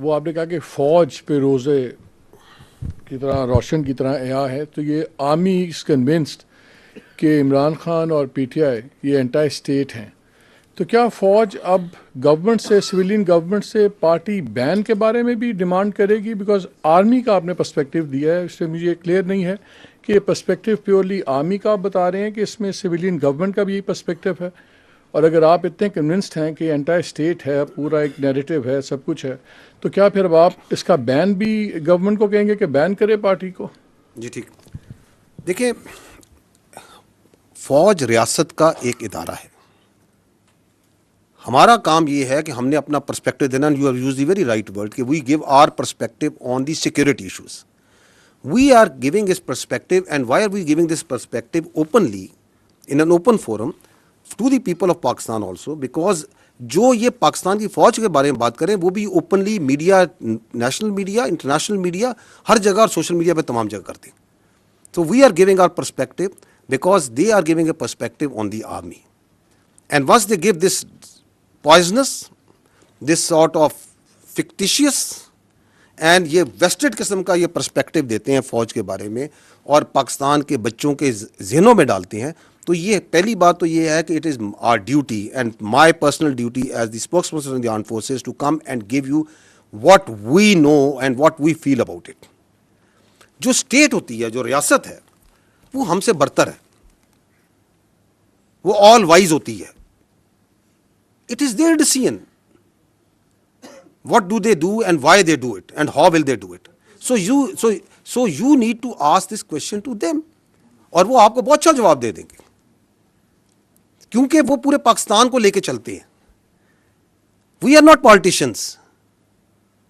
وہ آپ نے کہا کہ فوج پہ روزے کی طرح روشن کی طرح عیا ہے، تو یہ آرمی از کنونسڈ کہ عمران خان اور پی ٹی آئی یہ اینٹائی اسٹیٹ ہیں، تو کیا فوج اب گورنمنٹ سے، سویلین گورنمنٹ سے پارٹی بین کے بارے میں بھی ڈیمانڈ کرے گی؟ بیکاز آرمی کا آپ نے پرسپیکٹیو دیا ہے، اس سے مجھے کلیئر نہیں ہے کہ یہ پرسپیکٹیو پیورلی آرمی کا آپ بتا رہے ہیں کہ اس میں سویلین گورنمنٹ کا بھی یہی پرسپیکٹیو ہے، اور اگر آپ اتنے کنونسڈ ہیں کہ انٹائر اسٹیٹ ہے، پورا ایک نیریٹو ہے، سب کچھ ہے، تو کیا پھر اب آپ اس کا بین بھی گورنمنٹ کو کہیں گے کہ بین کرے پارٹی کو؟ جی ٹھیک. دیکھیں، فوج ریاست کا ایک ادارہ ہے. ہمارا کام یہ ہے کہ ہم نے اپنا پرسپیکٹو دینا، you are use the very right word, کہ we give our perspective on the security issues. We are giving this perspective, and why are we giving this perspective openly in an open forum to the people of Pakistan also, because جو یہ پاکستان کی فوج کے بارے میں بات کریں وہ بھی openly media, national media, international media, ہر جگہ اور سوشل میڈیا پہ تمام جگہ کرتے ہیں. So we are giving our perspective because they are giving a perspective on the army. And once they give this poisonous, this sort of fictitious and یہ vested قسم کا یہ perspective دیتے ہیں فوج کے بارے میں اور پاکستان کے بچوں کے ذہنوں میں ڈالتے ہیں، تو یہ پہلی بات تو یہ ہے کہ it is our duty and my personal duty as the spokesperson of the armed forces to come and give you what we know and what we feel about it. جو اسٹیٹ ہوتی ہے، جو ریاست ہے، وہ ہم سے برتر ہے، وہ آل وائز ہوتی ہے. It is their decision what do they do and why they do it and how will they do it. So you need to ask this question to them, اور وہ آپ کو بہت اچھا جواب دے دیں گے، کیونکہ وہ پورے پاکستان کو لے کے چلتے ہیں. We are not politicians.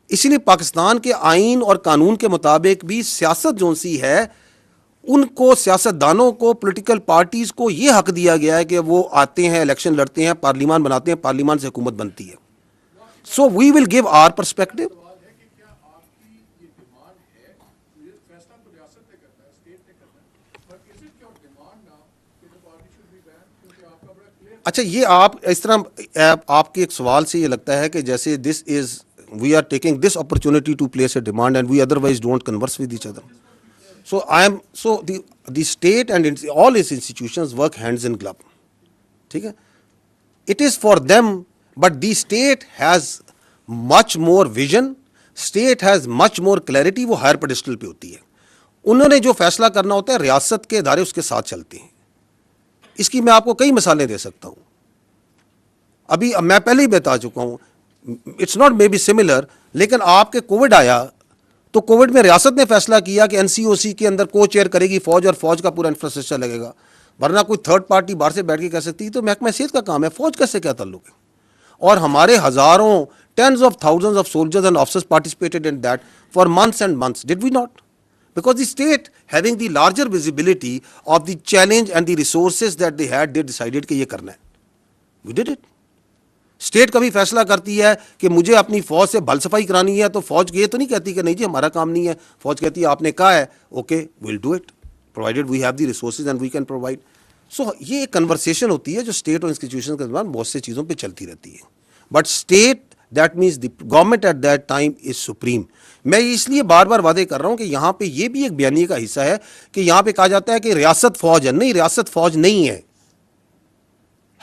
اسی لیے پاکستان کے آئین اور قانون کے مطابق بھی سیاست جو سی ہے، ان کو، سیاست دانوں کو، پولیٹیکل پارٹیز کو یہ حق دیا گیا ہے کہ وہ آتے ہیں، الیکشن لڑتے ہیں، پارلیمان بناتے ہیں، پارلیمان سے حکومت بنتی ہے. سو وی ول گیو آر پرسپیکٹو. اچھا، یہ آپ اس طرح آپ کے ایک سوال سے یہ لگتا ہے کہ جیسے دس از we are taking this opportunity to place a demand and we otherwise don't converse with each other. So the state and all its institutions work hands in glove. ٹھیک ہے. It is for them, but the state has much more vision, state has much more clarity. وہ higher pedestal پہ ہوتی ہے. انہوں نے جو فیصلہ کرنا ہوتا ہے، ریاست کے ادارے اس کے ساتھ چلتے ہیں. اس کی میں آپ کو کئی مثالیں دے سکتا ہوں. ابھی میں پہلے ہی بتا چکا ہوں، it's not maybe similar, لیکن آپ کے کووڈ آیا تو کووڈ میں ریاست نے فیصلہ کیا کہ این سی او سی کے اندر کو چیئر کرے گی فوج، اور فوج کا پورا انفراسٹرکچر لگے گا، ورنہ کوئی تھرڈ پارٹی باہر سے بیٹھ کے کہہ سکتی تو محکمہ صحت کا کام ہے، فوج کا سے کیا تعلق ہے. اور ہمارے ہزاروں، tens of thousands of soldiers and officers participated in that for months and months. Did we not? Because the state having the larger visibility of the challenge and the resources that they had, they decided کہ یہ کرنا ہے. وی did it. State کبھی فیصلہ کرتی ہے کہ مجھے اپنی فوج سے بھل صفائی کرانی ہے تو فوج یہ تو نہیں کہتی کہ نہیں جی ہمارا کام نہیں ہے. فوج کہتی ہے آپ نے کہا ہے، okay we'll do it provided we have the resources and we can provide. So یہ ایک کنورسیشن ہوتی ہے جو اسٹیٹ اور انسٹیٹیوشن کے دوران بہت سی چیزوں پہ چلتی رہتی ہے. But state that means the government at that time is supreme. میں اس لیے بار بار وعدے کر رہا ہوں کہ یہاں پہ یہ بھی ایک بیانیے کا حصہ ہے کہ یہاں پہ کہا جاتا ہے کہ ریاست فوج ہے. نہیں، ریاست فوج نہیں ہے،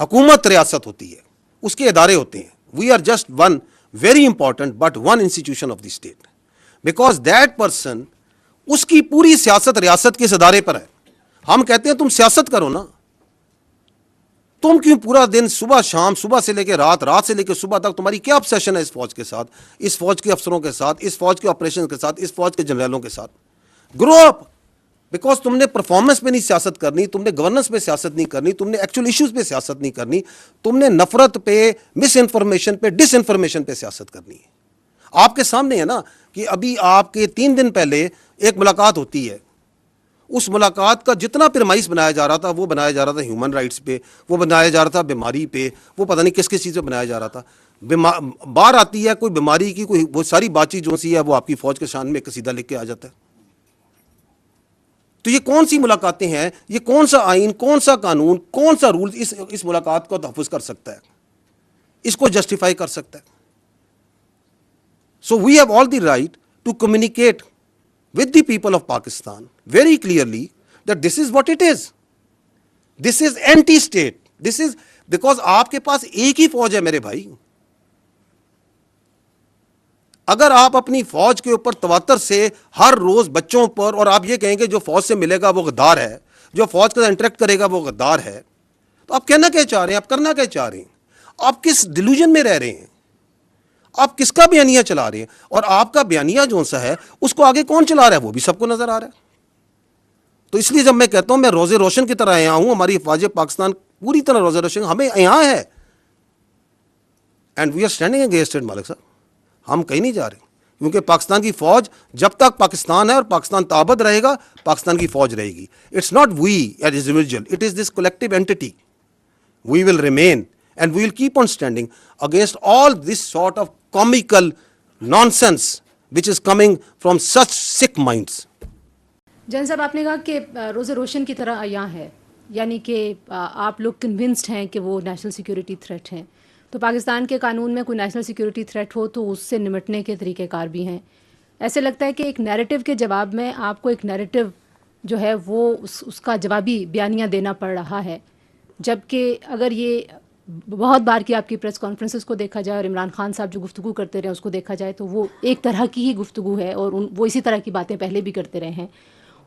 حکومت ریاست ہوتی ہے، اس کے ادارے ہوتے ہیں. We are just one very important but one institution of the state, because that person, اس کی پوری سیاست ریاست کے اس ادارے پر ہے. ہم کہتے ہیں تم سیاست کرو نا، تم کیوں پورا دن صبح شام، صبح سے لے کے رات، رات سے لے کے صبح تک تمہاری کیا obsession ہے اس فوج کے ساتھ، اس فوج کے افسروں کے ساتھ، اس فوج کے آپریشن کے ساتھ، اس فوج کے جنرلوں کے ساتھ. گرو اپ. بیکاز تم نے پرفارمنس پہ نہیں سیاست کرنی، تم نے گورننس پہ سیاست نہیں کرنی، تم نے ایکچوئل ایشوز پہ سیاست نہیں کرنی، تم نے نفرت پہ، مس انفارمیشن پہ، ڈس انفارمیشن پہ سیاست کرنی ہے. آپ کے سامنے ہے نا کہ ابھی آپ کے 3 دن پہلے ایک ملاقات ہوتی ہے. اس ملاقات کا جتنا پرمائز بنایا جا رہا تھا، وہ بنایا جا رہا تھا ہیومن رائٹس پہ، وہ بنایا جا رہا تھا بیماری پہ، وہ پتہ نہیں کس کس چیز پہ بنایا جا رہا تھا. باہر آتی ہے کوئی بیماری کی کوئی وہ ساری بات چیت جو سی ہے وہ آپ کی فوج کے شان میں قصیدہ لکھ کے آ جاتا ہے. تو یہ کون سی ملاقاتیں ہیں؟ یہ کون سا آئین، کون سا قانون، کون سا رول اس ملاقات کو تحفظ کر سکتا ہے، اس کو جسٹیفائی کر سکتا ہے؟ So we have all the right to communicate with the people of Pakistan very clearly that this is what it is. This is anti-state. This is because آپ کے پاس ایک ہی فوج ہے میرے بھائی. اگر آپ اپنی فوج کے اوپر تواتر سے ہر روز بچوں پر اور آپ یہ کہیں گے جو فوج سے ملے گا وہ غدار ہے, جو فوج کے ساتھ انٹریکٹ کرے گا وہ غدار ہے, تو آپ کہنا کیا چاہ رہے ہیں, آپ کرنا کیا چاہ رہے ہیں, آپ کس ڈیلوژن میں رہ رہے ہیں, آپ کس کا بیانیہ چلا رہے ہیں, اور آپ کا بیانیہ جو سا ہے اس کو آگے کون چلا رہا ہے وہ بھی سب کو نظر آ رہا ہے. تو اس لیے جب میں کہتا ہوں میں روزے روشن کی طرح یہاں ہوں, ہماری افواج پاکستان پوری طرح روزے روشن ہمیں یہاں ہے, and we are standing against it. Malik صاحب ہم کہیں نہیں جا رہے, کیونکہ پاکستان کی فوج جب تک پاکستان ہے اور پاکستان تابد رہے گا پاکستان کی فوج رہے گی. It's not we as individual, it is this collective entity. We will remain and we will keep on standing against all this sort of comical nonsense which is coming from such sick minds. Jan صاحب آپ نے کہا کہ روزے روشن کی طرح عیاں ہے, یعنی کہ آپ لوگ کنونسڈ ہیں کہ وہ نیشنل سیکیورٹی تھریٹ ہیں. تو پاکستان کے قانون میں کوئی نیشنل سیکیورٹی تھریٹ ہو تو اس سے نمٹنے کے طریقہ کار بھی ہیں. ایسے لگتا ہے کہ ایک نیریٹو کے جواب میں آپ کو ایک نیریٹو جو ہے وہ اس کا جوابی بیانیہ دینا پڑ رہا ہے, جبکہ اگر یہ بہت بار کی آپ کی پریس کانفرنسز کو دیکھا جائے اور عمران خان صاحب جو گفتگو کرتے رہے اس کو دیکھا جائے تو وہ ایک طرح کی ہی گفتگو ہے, اور وہ اسی طرح کی باتیں پہلے بھی کرتے رہے ہیں.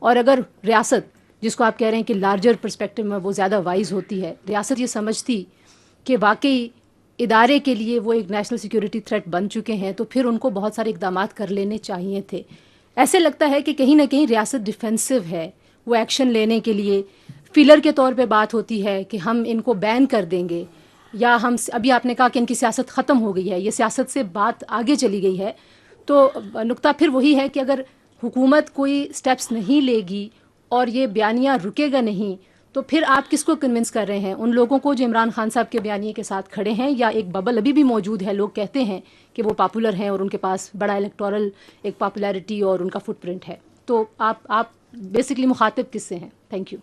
اور اگر ریاست, جس کو آپ کہہ رہے ہیں کہ لارجر پرسپیکٹو میں وہ زیادہ وائز ہوتی ہے, ریاست یہ سمجھتی کہ واقعی ادارے کے لیے وہ ایک نیشنل سیکیورٹی تھریٹ بن چکے ہیں, تو پھر ان کو بہت سارے اقدامات کر لینے چاہیے تھے. ایسے لگتا ہے کہ کہیں نہ کہیں ریاست ڈیفینسو ہے, وہ ایکشن لینے کے لیے فیلر کے طور پہ بات ہوتی ہے کہ ہم ان کو بین کر دیں گے, یا ہم ابھی آپ نے کہا کہ ان کی سیاست ختم ہو گئی ہے, یہ سیاست سے بات آگے چلی گئی ہے. تو نقطہ پھر وہی ہے کہ اگر حکومت کوئی سٹیپس نہیں لے گی اور یہ بیانیہ رکے گا نہیں, تو پھر آپ کس کو کنونس کر رہے ہیں, ان لوگوں کو جو عمران خان صاحب کے بیانیے کے ساتھ کھڑے ہیں, یا ایک ببل ابھی بھی موجود ہے, لوگ کہتے ہیں کہ وہ پاپولر ہیں اور ان کے پاس بڑا الیکٹورل ایک پاپولیرٹی اور ان کا فٹ پرنٹ ہے. تو آپ بیسکلی مخاطب کس سے ہیں؟ Thank you.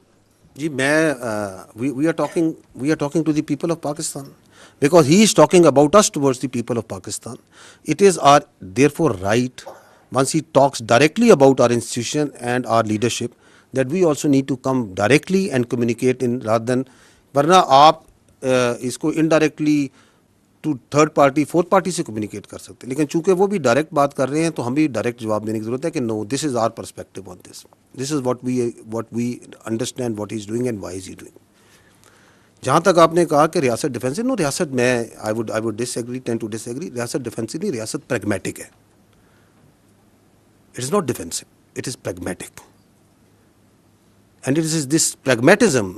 جی میں we are talking to the people of Pakistan because he is talking about us towards the people of Pakistan. It is our therefore right, once he talks directly about our institution and our leadership, that we also need to come directly and communicate in rather than, ورنہ آپ اس کو indirectly to third party fourth party سے communicate کر سکتے ہیں, لیکن چونکہ وہ بھی ڈائریکٹ بات کر رہے ہیں تو ہم بھی ڈائریکٹ جواب دینے کی ضرورت ہے کہ no, this is our perspective on this. This is what we understand what he is doing and why is he doing. جہاں تک آپ نے کہا کہ ریاست ڈیفینسو, نو ریاست میں I would disagree, tend to disagree. ریاست ڈیفینسو نہیں, ریاست پریگمیٹک ہے. It is not defensive, it is pragmatic. And it is this pragmatism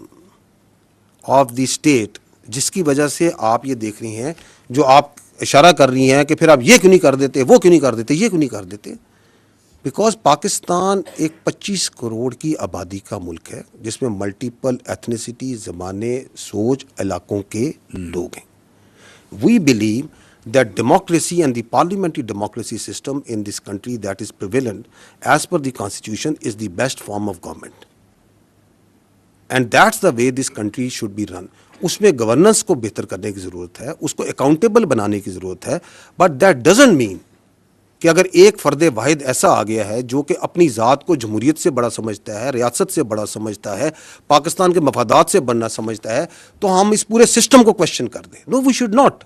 of the state جس کی وجہ سے آپ یہ دیکھ رہی ہیں, جو آپ اشارہ کر رہی ہیں کہ پھر آپ یہ کیوں نہیں کر دیتے, وہ کیوں نہیں کر دیتے, یہ کیوں نہیں کر دیتے. بیکاز پاکستان ایک 25 کروڑ کی آبادی کا ملک ہے جس میں ملٹیپل ایتھنیسٹی, زمانے, سوچ, علاقوں کے لوگ ہیں. We believe that democracy and the parliamentary democracy system in this country that is prevalent as per the constitution is the best form of government, and that's the way this country should be run. اس میں governance کو بہتر کرنے کی ضرورت ہے, اس کو accountable بنانے کی ضرورت ہے, بٹ دیٹ ڈزنٹ مین کہ اگر ایک فرد واحد ایسا آ گیا ہے جو کہ اپنی ذات کو جمہوریت سے بڑا سمجھتا ہے, ریاست سے بڑا سمجھتا ہے, پاکستان کے مفادات سے بڑا سمجھتا ہے, تو ہم اس پورے سسٹم کو کوشچن کر دیں. No, we should not.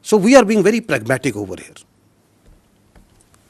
So we are being very pragmatic over here.